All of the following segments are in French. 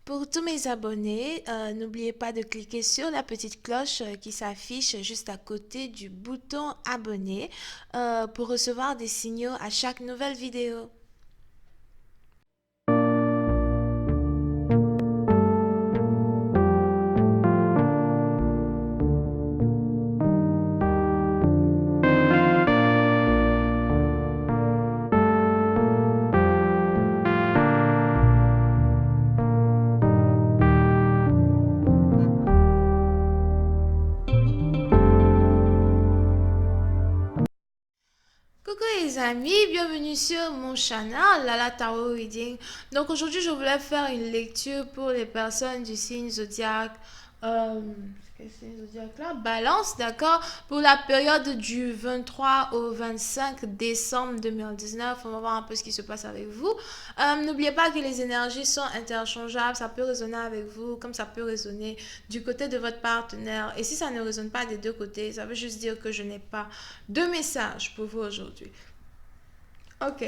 Pour tous mes abonnés, n'oubliez pas de cliquer sur la petite cloche qui s'affiche juste à côté du bouton abonner pour recevoir des signaux à chaque nouvelle vidéo. Coucou les amis, bienvenue sur mon channel Lala Tarot Reading. Donc aujourd'hui je voulais faire une lecture pour les personnes du signe zodiaque. Quel signe zodiaque là? Balance, d'accord? Pour la période du 23 au 25 décembre 2019. On va voir un peu ce qui se passe avec vous. N'oubliez pas que les énergies sont interchangeables. Ça peut résonner avec vous comme ça peut résonner du côté de votre partenaire. Et si ça ne résonne pas des deux côtés, ça veut juste dire que je n'ai pas de message pour vous aujourd'hui. Ok,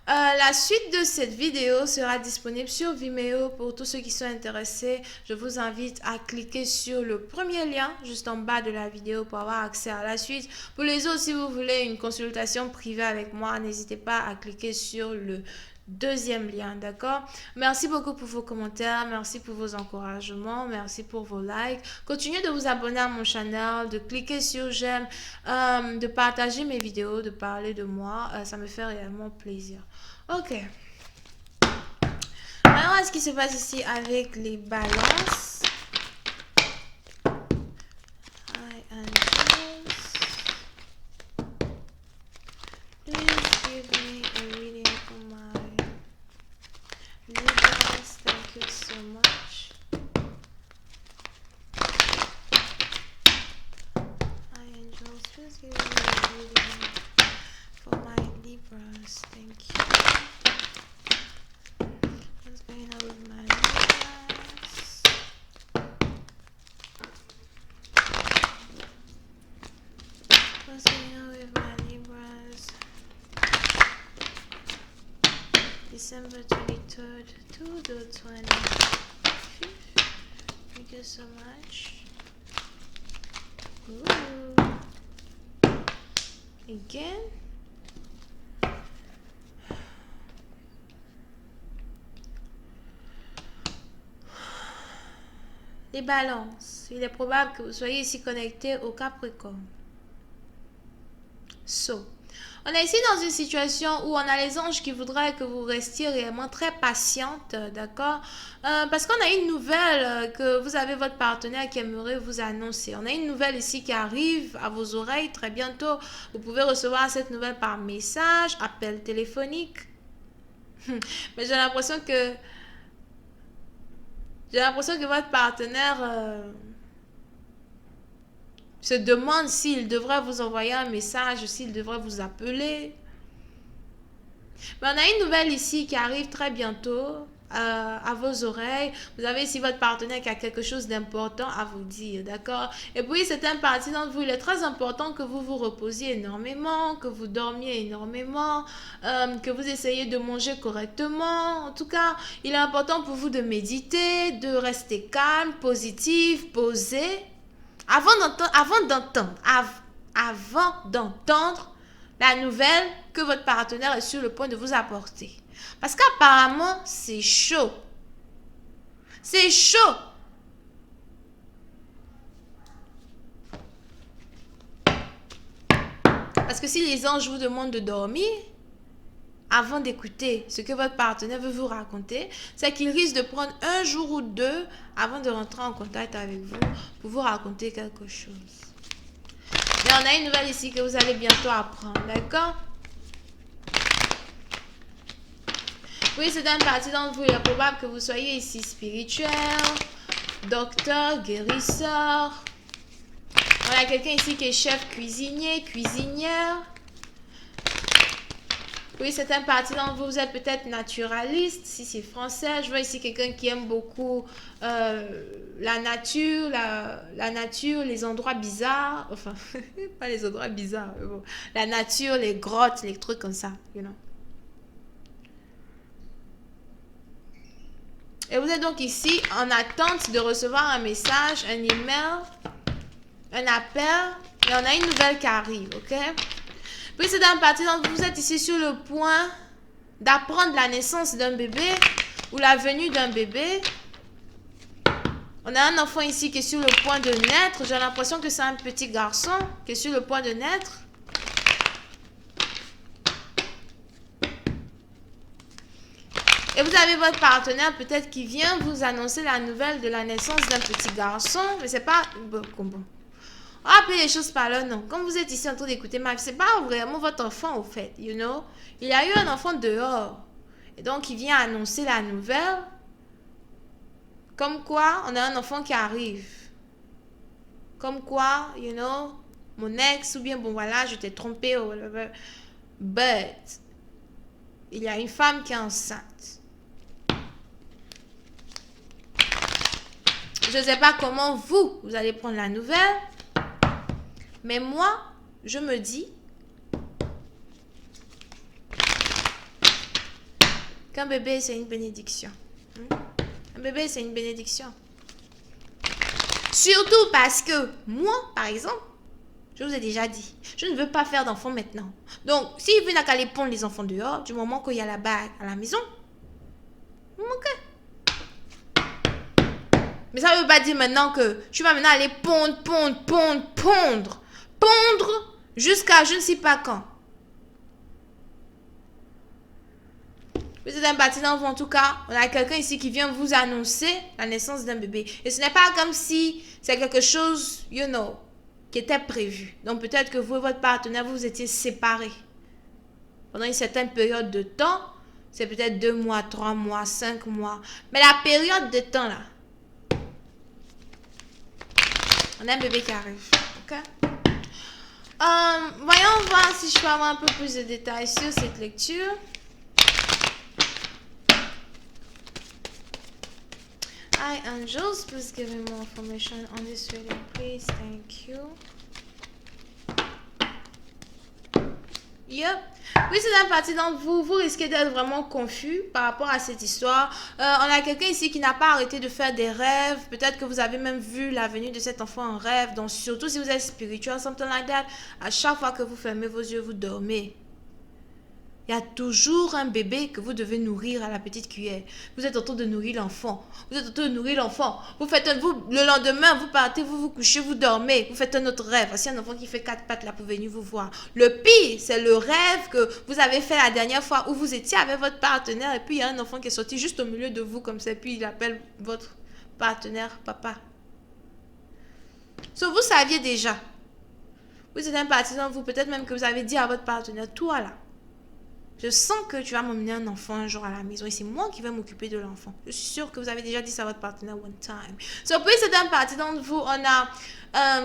la suite de cette vidéo sera disponible sur Vimeo pour tous ceux qui sont intéressés. Je vous invite à cliquer sur le premier lien juste en bas de la vidéo pour avoir accès à la suite. Pour les autres, si vous voulez une consultation privée avec moi, n'hésitez pas à cliquer sur le deuxième lien, d'accord? Merci beaucoup pour vos commentaires, merci pour vos encouragements, merci pour vos likes. Continuez de vous abonner à mon channel, de cliquer sur j'aime, de partager mes vidéos, de parler de moi, ça me fait réellement plaisir. Ok. Alors, ce qui se passe ici avec les balances. Hi, angels. Please give me a reading for my Libras. Thank you so much. Hi, angels. Please give me a reading for my Libras. Thank you. What's going on with my Libras? What's going on with my Libras? December 23rd to the 25th. Thank you so much. Ooh. Again. Les balances. Il est probable que vous soyez ici connecté au Capricorne. On est ici dans une situation où on a les anges qui voudraient que vous restiez réellement très patiente, d'accord? Parce qu'on a une nouvelle que vous avez votre partenaire qui aimerait vous annoncer. On a une nouvelle ici qui arrive à vos oreilles très bientôt. Vous pouvez recevoir cette nouvelle par message, appel téléphonique. Mais j'ai l'impression que votre partenaire se demande s'il devrait vous envoyer un message, s'il devrait vous appeler. Mais on a une nouvelle ici qui arrive très bientôt à vos oreilles. Vous avez ici votre partenaire qui a quelque chose d'important à vous dire, d'accord? Et puis, c'est un parti d'entre vous. Il est très important que vous vous reposiez énormément, que vous dormiez énormément, que vous essayiez de manger correctement. En tout cas, il est important pour vous de méditer, de rester calme, positif, posé. Avant d'entendre la nouvelle que votre partenaire est sur le point de vous apporter. Parce qu'apparemment, c'est chaud. C'est chaud. Parce que si les anges vous demandent de dormir, avant d'écouter ce que votre partenaire veut vous raconter, c'est qu'il risque de prendre un jour ou deux avant de rentrer en contact avec vous pour vous raconter quelque chose. Mais on a une nouvelle ici que vous allez bientôt apprendre, d'accord? Oui, c'est un parti d'entre vous. Il est probable que vous soyez ici spirituel, docteur, guérisseur. On a quelqu'un ici qui est chef cuisinier, cuisinière. Oui, c'est un parti d'entre vous. Vous êtes peut-être naturaliste, si c'est français. Je vois ici quelqu'un qui aime beaucoup la nature, les endroits bizarres. Enfin, pas les endroits bizarres, mais bon. La nature, les grottes, les trucs comme ça, you know. Et vous êtes donc ici en attente de recevoir un message, un email, un appel. Et on a une nouvelle qui arrive, ok? Puis c'est dans partie, donc vous êtes ici sur le point d'apprendre la naissance d'un bébé ou la venue d'un bébé. On a un enfant ici qui est sur le point de naître. J'ai l'impression que c'est un petit garçon qui est sur le point de naître. Et vous avez votre partenaire peut-être qui vient vous annoncer la nouvelle de la naissance d'un petit garçon. Mais c'est pas... Bon. On va appeler les choses par leur nom. Comme vous êtes ici en train d'écouter ma vie, c'est pas vraiment votre enfant au fait, you know. Il y a eu un enfant dehors. Et donc il vient annoncer la nouvelle. Comme quoi, on a un enfant qui arrive. Comme quoi, you know, mon ex, ou bien, bon voilà, je t'ai trompé, ou whatever. But, il y a une femme qui est enceinte. Je ne sais pas comment vous allez prendre la nouvelle. Mais moi, je me dis qu'un bébé, c'est une bénédiction. Un bébé, c'est une bénédiction. Surtout parce que moi, par exemple, je vous ai déjà dit, je ne veux pas faire d'enfants maintenant. Donc, s'il veut n'a qu'à aller pondre les enfants dehors, du moment qu'il y a la bague à la maison, ok. Mais ça ne veut pas dire maintenant que tu vas maintenant aller pondre jusqu'à je ne sais pas quand. Vous êtes un bâtiment, en tout cas, on a quelqu'un ici qui vient vous annoncer la naissance d'un bébé. Et ce n'est pas comme si c'est quelque chose, you know, qui était prévu. Donc peut-être que vous et votre partenaire, vous étiez séparés pendant une certaine période de temps. C'est peut-être 2 mois, 3 mois, 5 mois. Mais la période de temps là, on a un bébé qui arrive. Ok? Voyons voir si je peux avoir un peu plus de détails sur cette lecture. Hi angels, please give me more information on this reading, please. Thank you. Yep. Oui, c'est un partie d'entre vous, vous risquez d'être vraiment confus par rapport à cette histoire. On a quelqu'un ici qui n'a pas arrêté de faire des rêves. Peut-être que vous avez même vu la venue de cet enfant en rêve. Donc, surtout si vous êtes spirituel, something like that, à chaque fois que vous fermez vos yeux, vous dormez. Il y a toujours un bébé que vous devez nourrir à la petite cuillère. Vous êtes en train de nourrir l'enfant. Vous êtes en train de nourrir l'enfant. Vous faites le lendemain, vous partez, vous vous couchez, vous dormez. Vous faites un autre rêve. Voici un enfant qui fait 4 pattes là pour venir vous voir. Le pire, c'est le rêve que vous avez fait la dernière fois où vous étiez avec votre partenaire et puis il y a un enfant qui est sorti juste au milieu de vous comme ça. Et puis il appelle votre partenaire papa. So, vous saviez déjà. Vous êtes un partisan, vous, peut-être même que vous avez dit à votre partenaire, toi là, je sens que tu vas m'emmener un enfant un jour à la maison et c'est moi qui vais m'occuper de l'enfant. Je suis sûre que vous avez déjà dit ça à votre partenaire one time. So, puis c'est un parti d'entre vous, on a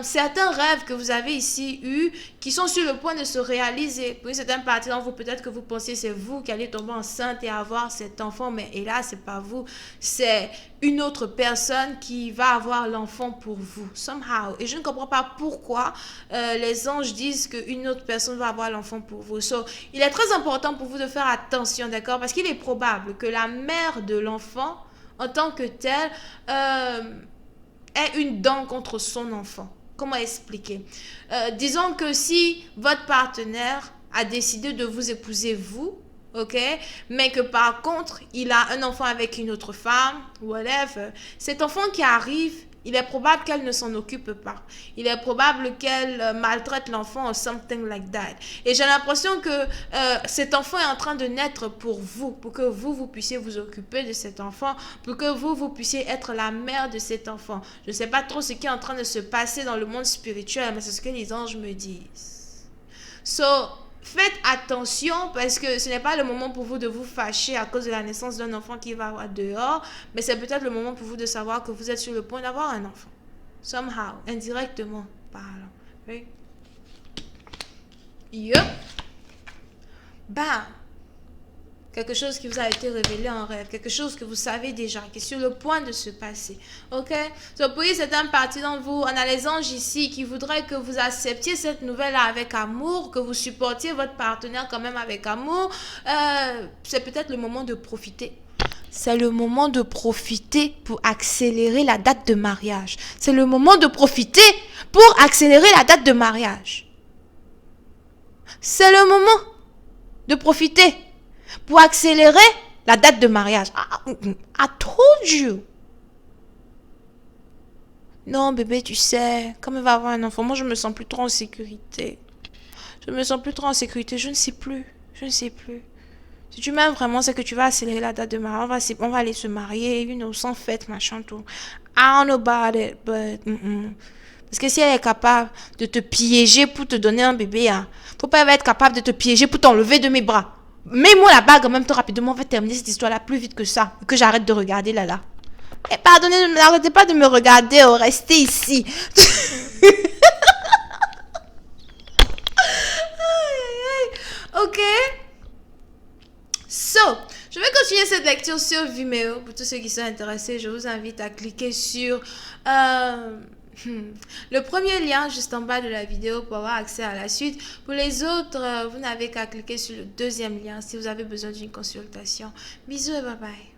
certains rêves que vous avez ici eus qui sont sur le point de se réaliser. Puis c'est un parti d'entre vous, peut-être que vous pensiez c'est vous qui allez tomber enceinte et avoir cet enfant, mais hélas, c'est pas vous. C'est une autre personne qui va avoir l'enfant pour vous, somehow. Et je ne comprends pas pourquoi les anges disent qu'une autre personne va avoir l'enfant pour vous. So, il est très important pour vous de faire attention, d'accord? Parce qu'il est probable que la mère de l'enfant, en tant que telle, ait une dent contre son enfant. Comment expliquer? Disons que si votre partenaire a décidé de vous épouser vous, ok, mais que par contre il a un enfant avec une autre femme, whatever, cet enfant qui arrive, il est probable qu'elle ne s'en occupe pas. Il est probable qu'elle maltraite l'enfant ou something like that. Et j'ai l'impression que cet enfant est en train de naître pour vous, pour que vous puissiez vous occuper de cet enfant, pour que vous puissiez être la mère de cet enfant. Je ne sais pas trop ce qui est en train de se passer dans le monde spirituel, mais c'est ce que les anges me disent. So, faites attention parce que ce n'est pas le moment pour vous de vous fâcher à cause de la naissance d'un enfant qui va avoir dehors, mais c'est peut-être le moment pour vous de savoir que vous êtes sur le point d'avoir un enfant. Somehow, indirectement parlant. Oui. Yup. Bam. Quelque chose qui vous a été révélé en rêve, quelque chose que vous savez déjà, qui est sur le point de se passer. Ok? Donc, puis, c'est un parti d'entre vous. On a les anges ici qui voudraient que vous acceptiez cette nouvelle avec amour, que vous supportiez votre partenaire quand même avec amour. C'est peut-être le moment de profiter. C'est le moment de profiter pour accélérer la date de mariage. C'est le moment de profiter pour accélérer la date de mariage. C'est le moment de profiter pour accélérer la date de mariage. I told you. Non, bébé, tu sais, comme elle va avoir un enfant, moi, je me sens plus trop en sécurité. Je me sens plus trop en sécurité. Je ne sais plus. Je ne sais plus. Si tu m'aimes vraiment, c'est que tu vas accélérer la date de mariage. On va aller se marier, sans fête, machin, tout. I don't know about it, but... Parce que si elle est capable de te piéger pour te donner un bébé, hein, faut pas être capable de te piéger pour t'enlever de mes bras. Mets-moi la bague en même temps rapidement. On va terminer cette histoire-là plus vite que ça. Que j'arrête de regarder là. Et pardonnez, n'arrêtez pas de me regarder. Restez ici. Ok. So, je vais continuer cette lecture sur Vimeo. Pour tous ceux qui sont intéressés, je vous invite à cliquer sur le premier lien juste en bas de la vidéo pour avoir accès à la suite. Pour les autres, vous n'avez qu'à cliquer sur le deuxième lien si vous avez besoin d'une consultation. Bisous et bye bye.